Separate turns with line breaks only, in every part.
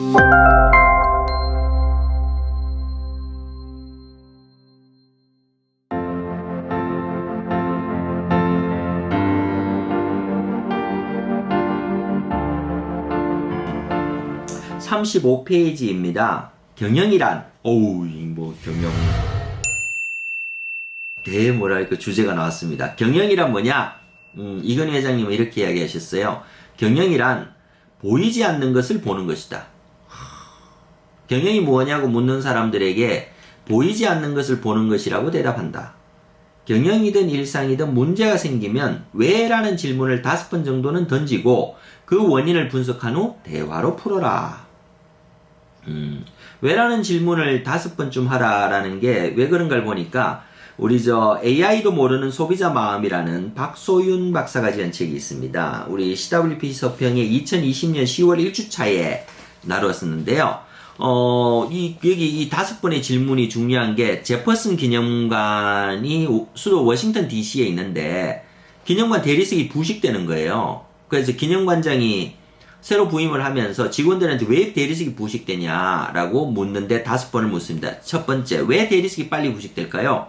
(35페이지입니다) 경영이란, 경영 주제가 나왔습니다. 경영이란 뭐냐? 이건희 회장님은 이렇게 이야기하셨어요. 경영이란 보이지 않는 것을 보는 것이다. 경영이 뭐냐고 묻는 사람들에게 보이지 않는 것을 보는 것이라고 대답한다. 경영이든 일상이든 문제가 생기면 왜? 라는 질문을 5번 정도는 던지고 그 원인을 분석한 후 대화로 풀어라. 왜? 라는 질문을 5번쯤 하라라는 게 왜 그런가를 보니까 우리 AI도 모르는 소비자 마음이라는 박소윤 박사가 지은 책이 있습니다. 우리 CWP 서평의 2020년 10월 1주차에 나눴었는데요. 여기 이 5번의 질문이 중요한 게 제퍼슨 기념관이 수도 워싱턴 DC에 있는데 기념관 대리석이 부식되는 거예요. 그래서 기념관장이 새로 부임을 하면서 직원들한테 왜 대리석이 부식되냐라고 묻는데 5번을 묻습니다. 첫 번째, 왜 대리석이 빨리 부식될까요?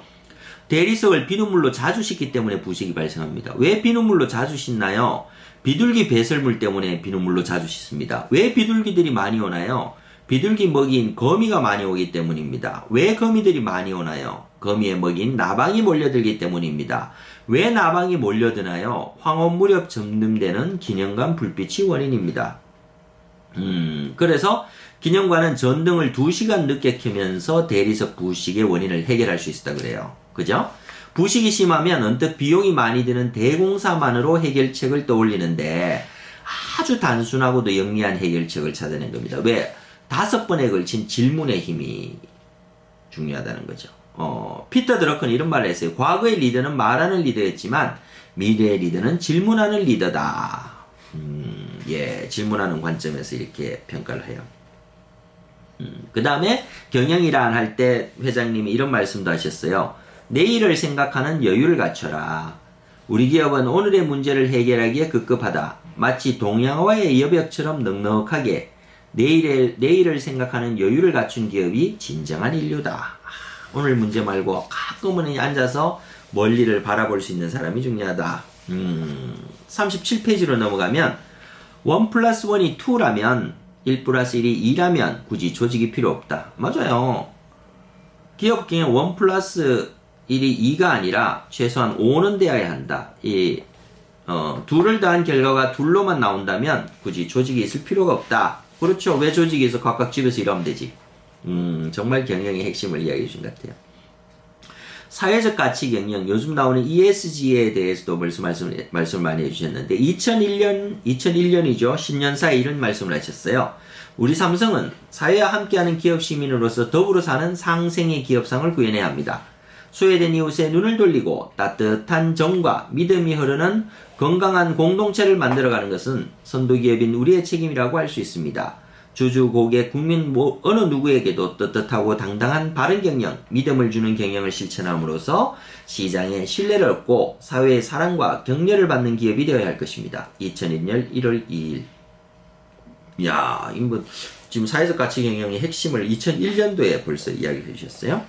대리석을 비눗물로 자주 씻기 때문에 부식이 발생합니다. 왜 비눗물로 자주 씻나요? 비둘기 배설물 때문에 비눗물로 자주 씻습니다. 왜 비둘기들이 많이 오나요? 비둘기 먹이인 거미가 많이 오기 때문입니다. 왜 거미들이 많이 오나요? 거미의 먹이인 나방이 몰려들기 때문입니다. 왜 나방이 몰려드나요? 황혼 무렵 점등되는 기념관 불빛이 원인입니다. 그래서 기념관은 전등을 2시간 늦게 켜면서 대리석 부식의 원인을 해결할 수 있다 그래요. 그죠? 부식이 심하면 언뜻 비용이 많이 드는 대공사만으로 해결책을 떠올리는데 아주 단순하고도 영리한 해결책을 찾아낸 겁니다. 왜? 5번에 걸친 질문의 힘이 중요하다는 거죠. 피터 드러커는 이런 말을 했어요. 과거의 리더는 말하는 리더였지만 미래의 리더는 질문하는 리더다. 질문하는 관점에서 이렇게 평가를 해요. 그 다음에 경영이란 할 때 회장님이 이런 말씀도 하셨어요. 내일을 생각하는 여유를 갖춰라. 우리 기업은 오늘의 문제를 해결하기에 급급하다. 마치 동양화의 여벽처럼 넉넉하게 내일을 생각하는 여유를 갖춘 기업이 진정한 인류다. 오늘 문제 말고 가끔은 앉아서 멀리를 바라볼 수 있는 사람이 중요하다. 37페이지로 넘어가면 1 플러스 1이 2라면 1 플러스 1이 2라면 굳이 조직이 필요 없다. 맞아요. 기업 경영 1 플러스 1이 2가 아니라 최소한 5는 되어야 한다. 2를 더한 결과가 둘로만 나온다면 굳이 조직이 있을 필요가 없다. 그렇죠. 왜 조직이 있어? 각각 집에서 일하면 되지. 정말 경영의 핵심을 이야기해 주신 것 같아요. 사회적 가치 경영, 요즘 나오는 ESG에 대해서도 말씀을 많이 해주셨는데 2001년이죠. 신년사에 이런 말씀을 하셨어요. 우리 삼성은 사회와 함께하는 기업 시민으로서 더불어 사는 상생의 기업상을 구현해야 합니다. 소외된 이웃에 눈을 돌리고 따뜻한 정과 믿음이 흐르는 건강한 공동체를 만들어가는 것은 선도기업인 우리의 책임이라고 할 수 있습니다. 주주, 고객, 국민 어느 누구에게도 떳떳하고 당당한 바른 경영, 믿음을 주는 경영을 실천함으로써 시장의 신뢰를 얻고 사회의 사랑과 격려를 받는 기업이 되어야 할 것입니다. 2001년 1월 2일. 이야, 지금 사회적 가치 경영의 핵심을 2001년도에 벌써 이야기해 주셨어요.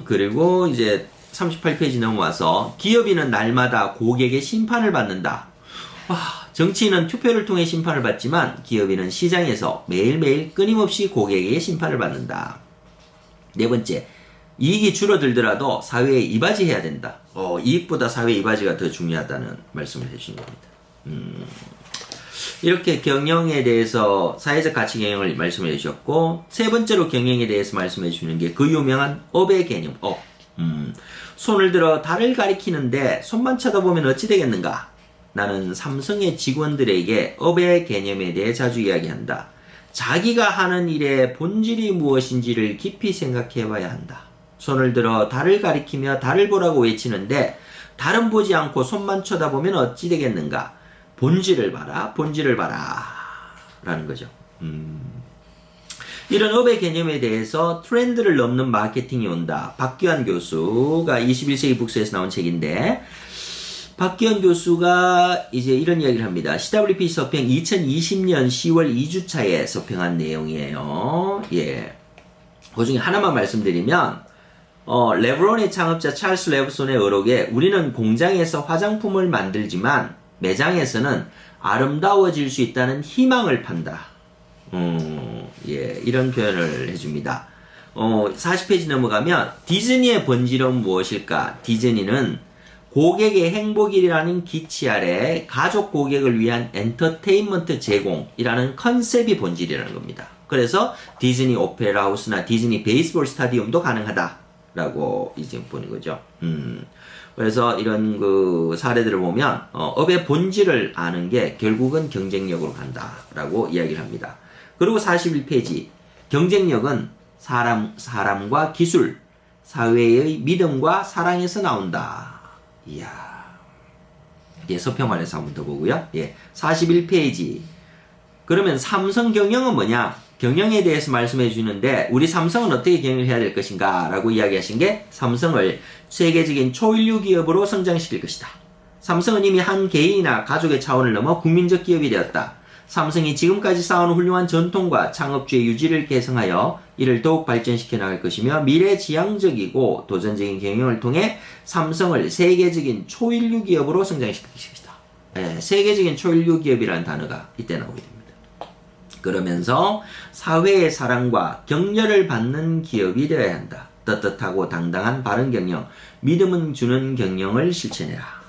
그리고 이제 38페이지 넘어와서 기업인은 날마다 고객의 심판을 받는다. 정치인은 투표를 통해 심판을 받지만 기업인은 시장에서 매일매일 끊임없이 고객에게 심판을 받는다. 4번째, 이익이 줄어들더라도 사회에 이바지해야 된다. 이익보다 사회 이바지가 더 중요하다는 말씀을 해주신 겁니다. 이렇게 경영에 대해서 사회적 가치 경영을 말씀해 주셨고, 3번째로 경영에 대해서 말씀해 주시는 게 그 유명한 업의 개념, 손을 들어 달을 가리키는데 손만 쳐다보면 어찌 되겠는가? 나는 삼성의 직원들에게 업의 개념에 대해 자주 이야기한다. 자기가 하는 일의 본질이 무엇인지를 깊이 생각해 봐야 한다. 손을 들어 달을 가리키며 달을 보라고 외치는데 달은 보지 않고 손만 쳐다보면 어찌 되겠는가? 본질을 봐라, 본질을 봐라 라는 거죠. 이런 업의 개념에 대해서 트렌드를 넘는 마케팅이 온다. 박규환 교수가 21세기 북스에서 나온 책인데 박기현 교수가 이제 이런 이야기를 합니다. CWP 서평 2020년 10월 2주차에 서평한 내용이에요. 예. 그 중에 하나만 말씀드리면, 레브론의 창업자 찰스 레브손의 어록에 우리는 공장에서 화장품을 만들지만 매장에서는 아름다워질 수 있다는 희망을 판다. 예, 이런 표현을 해줍니다. 40페이지 넘어가면 디즈니의 본질은 무엇일까? 디즈니는 고객의 행복이라는 기치 아래 가족 고객을 위한 엔터테인먼트 제공이라는 컨셉이 본질이라는 겁니다. 그래서 디즈니 오페라 하우스나 디즈니 베이스볼 스타디움도 가능하다라고 이제 보는 거죠. 그래서 이런 그 사례들을 보면 업의 본질을 아는 게 결국은 경쟁력으로 간다라고 이야기를 합니다. 그리고 41페이지 경쟁력은 사람과 기술, 사회의 믿음과 사랑에서 나온다. 이야. 예, 서평말에서 한 번 더 보고요. 예, 41페이지. 그러면 삼성 경영은 뭐냐? 경영에 대해서 말씀해 주는데 우리 삼성은 어떻게 경영을 해야 될 것인가? 라고 이야기하신 게 삼성을 세계적인 초인류 기업으로 성장시킬 것이다. 삼성은 이미 한 개인이나 가족의 차원을 넘어 국민적 기업이 되었다. 삼성이 지금까지 쌓아온 훌륭한 전통과 창업주의 유지를 개성하여 이를 더욱 발전시켜 나갈 것이며 미래지향적이고 도전적인 경영을 통해 삼성을 세계적인 초인류 기업으로 성장시킬 것이다. 네, 세계적인 초인류 기업이라는 단어가 이때 나오게 됩니다. 그러면서 사회의 사랑과 격려를 받는 기업이 되어야 한다. 떳떳하고 당당한 바른 경영, 믿음은 주는 경영을 실천해라.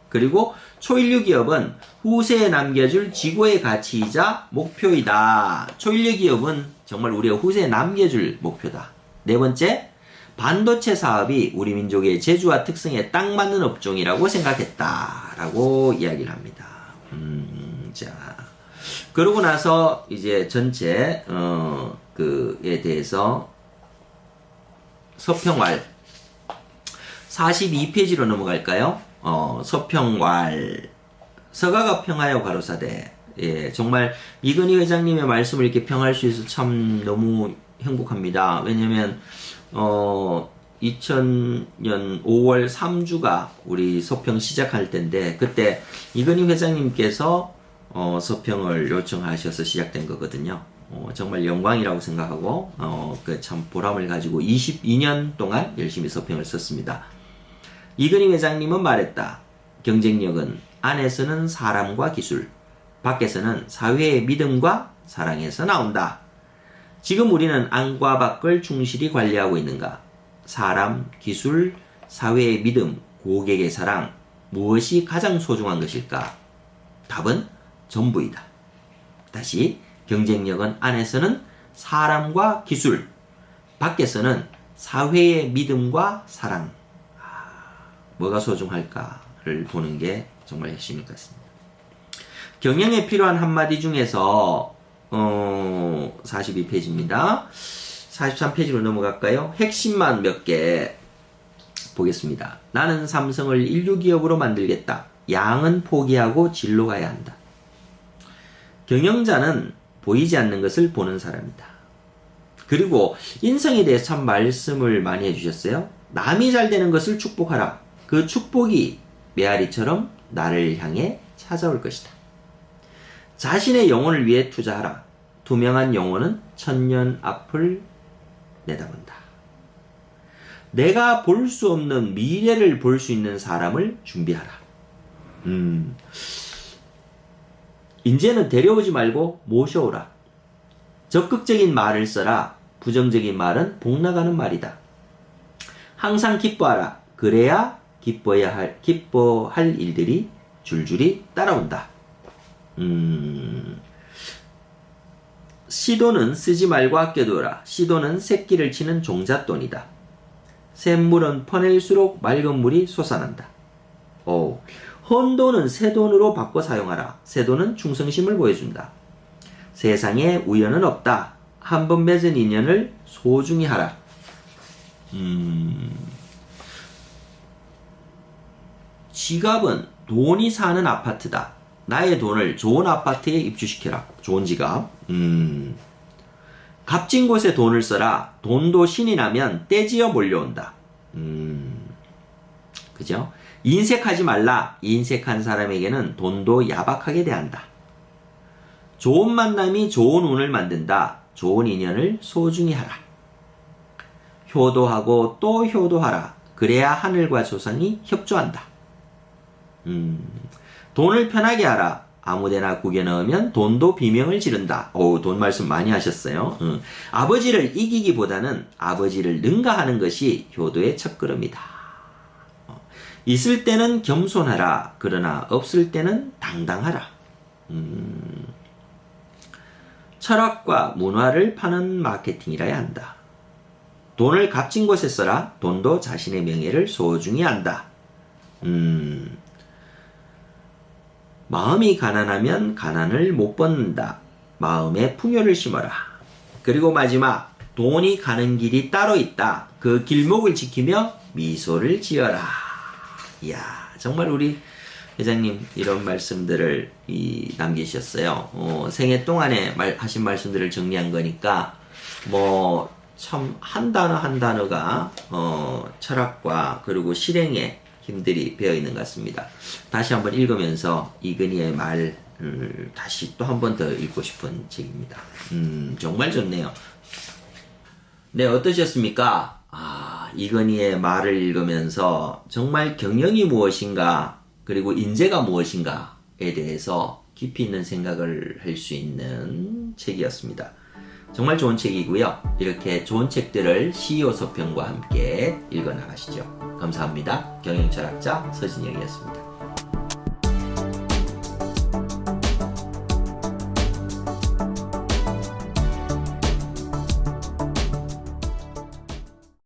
그리고 초인류 기업은 후세에 남겨줄 지구의 가치이자 목표이다. 초인류 기업은 정말 우리가 후세에 남겨줄 목표다. 네 번째, 반도체 사업이 우리 민족의 재주와 특성에 딱 맞는 업종이라고 생각했다라고 이야기를 합니다. 자, 그러고 나서 이제 전체 그에 대해서 서평왈 42페이지로 넘어갈까요? 서평왈 서가가 평하여 가로사대. 예, 정말 이건희 회장님의 말씀을 이렇게 평할 수 있어서 참 너무 행복합니다. 왜냐면 2000년 5월 3주가 우리 서평 시작할 때인데 그때 이건희 회장님께서 서평을 요청하셔서 시작된 거거든요. 정말 영광이라고 생각하고 그 참 보람을 가지고 22년 동안 열심히 서평을 썼습니다. 이근희 회장님은 말했다. 경쟁력은 안에서는 사람과 기술, 밖에서는 사회의 믿음과 사랑에서 나온다. 지금 우리는 안과 밖을 충실히 관리하고 있는가? 사람, 기술, 사회의 믿음, 고객의 사랑, 무엇이 가장 소중한 것일까? 답은 전부이다. 다시, 경쟁력은 안에서는 사람과 기술, 밖에서는 사회의 믿음과 사랑. 뭐가 소중할까를 보는 게 정말 핵심일 것 같습니다. 경영에 필요한 한마디 중에서 42페이지입니다. 43페이지로 넘어갈까요? 핵심만 몇 개 보겠습니다. 나는 삼성을 인류기업으로 만들겠다. 양은 포기하고 질로 가야 한다. 경영자는 보이지 않는 것을 보는 사람이다. 그리고 인성에 대해서 참 말씀을 많이 해주셨어요. 남이 잘 되는 것을 축복하라. 그 축복이 메아리처럼 나를 향해 찾아올 것이다. 자신의 영혼을 위해 투자하라. 투명한 영혼은 천년 앞을 내다본다. 내가 볼 수 없는 미래를 볼 수 있는 사람을 준비하라. 이제는 데려오지 말고 모셔오라. 적극적인 말을 써라. 부정적인 말은 복 나가는 말이다. 항상 기뻐하라. 그래야 기뻐할 일들이 줄줄이 따라온다. 시도는 쓰지 말고 아껴두어라. 시도는 새끼를 치는 종잣돈이다. 샘물은 퍼낼수록 맑은 물이 솟아난다. 헌돈은 새돈으로 바꿔 사용하라. 새돈은 충성심을 보여준다. 세상에 우연은 없다. 한 번 맺은 인연을 소중히 하라. 지갑은 돈이 사는 아파트다. 나의 돈을 좋은 아파트에 입주시켜라. 좋은 지갑. 값진 곳에 돈을 써라. 돈도 신이 나면 떼지어 몰려온다. 그죠? 인색하지 말라. 인색한 사람에게는 돈도 야박하게 대한다. 좋은 만남이 좋은 운을 만든다. 좋은 인연을 소중히 하라. 효도하고 또 효도하라. 그래야 하늘과 조상이 협조한다. 돈을 편하게 하라. 아무데나 구겨 넣으면 돈도 비명을 지른다. 돈 말씀 많이 하셨어요. 아버지를 이기기보다는 아버지를 능가하는 것이 효도의 첫걸음이다. 있을 때는 겸손하라. 그러나 없을 때는 당당하라. 철학과 문화를 파는 마케팅이라야 한다. 돈을 값진 곳에 써라. 돈도 자신의 명예를 소중히 한다. 마음이 가난하면 가난을 못 벗는다. 마음에 풍요를 심어라. 그리고 마지막, 돈이 가는 길이 따로 있다. 그 길목을 지키며 미소를 지어라. 이야, 정말 우리 회장님 이런 말씀들을 남기셨어요. 생애 동안에 하신 말씀들을 정리한 거니까 참 한 단어 한 단어가 철학과 그리고 실행에 힘들이 배어 있는 것 같습니다. 다시 한번 읽으면서 이건희의 말을 다시 또 한 번 더 읽고 싶은 책입니다. 정말 좋네요. 네, 어떠셨습니까? 이건희의 말을 읽으면서 정말 경영이 무엇인가, 그리고 인재가 무엇인가에 대해서 깊이 있는 생각을 할 수 있는 책이었습니다. 정말 좋은 책이고요. 이렇게 좋은 책들을 CEO 서평과 함께 읽어나가시죠. 감사합니다. 경영철학자 서진영이었습니다.